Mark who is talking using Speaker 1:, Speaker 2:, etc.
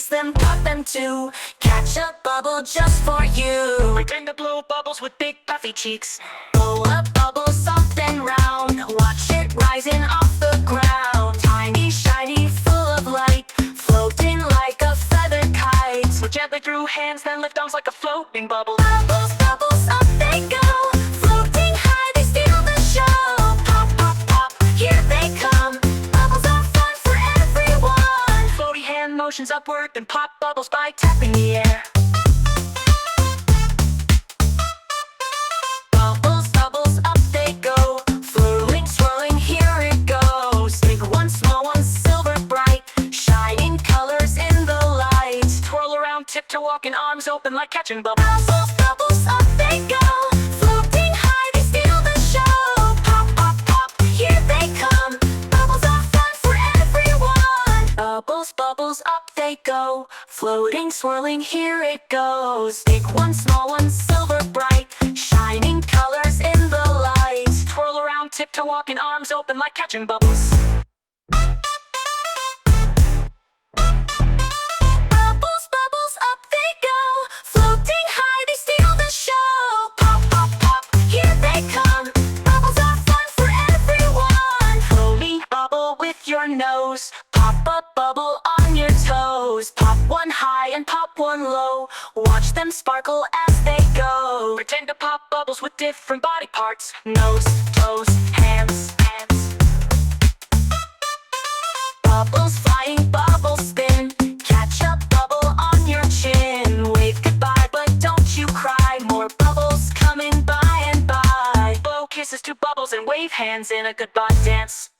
Speaker 1: release them, pop them too. Catch a bubble just for you.
Speaker 2: Pretend to blow bubbles with big puffy cheeks.
Speaker 1: Blow a bubble soft and round. Watch it rising off the ground. Tiny, shiny, full of light, floating like a feathered kite.
Speaker 2: Slip gently through hands, then lift arms like a floating bubble.
Speaker 1: Bubbles, bubbles, up they go. Floating high, they steal the show. Pop, pop, pop, here they come. Bubbles are fun for everyone.
Speaker 2: Floaty hand motions upward, then pop bubbles by tapping the air.
Speaker 1: Bubbles, bubbles, up they go. Flowing, swirling, here it goes. Big one, small one, silver bright, shining colors in the light.
Speaker 2: Twirl around, tiptoe walking, arms open like catching bubbles.
Speaker 1: Bubbles, bubbles, up they go. Floating high, they steal the show. Pop, pop, pop, here they come. Bubbles are fun for everyone. Bubbles, bubbles, up they go. Floating, swirling, here it goes. Big one, small one, silver bright, shining colors in the light.
Speaker 2: Twirl around, tiptoe walking, arms open like catching bubbles.
Speaker 1: Bubbles, bubbles, up they go. Floating high, they steal the show. Pop, pop, pop, here they come. Bubbles are fun for everyone.
Speaker 2: Floaty bubble with your nose.
Speaker 1: Pop a bubble on your toes. Pop one high and pop one low. Watch them sparkle as they go.
Speaker 2: Pretend to pop bubbles with different body parts.
Speaker 1: Nose, toes, hands. Bubbles flying, bubbles spin. Catch a bubble on your chin. Wave goodbye, but don't you cry. More bubbles coming by and by.
Speaker 2: Blow kisses to bubbles and wave hands in a goodbye dance.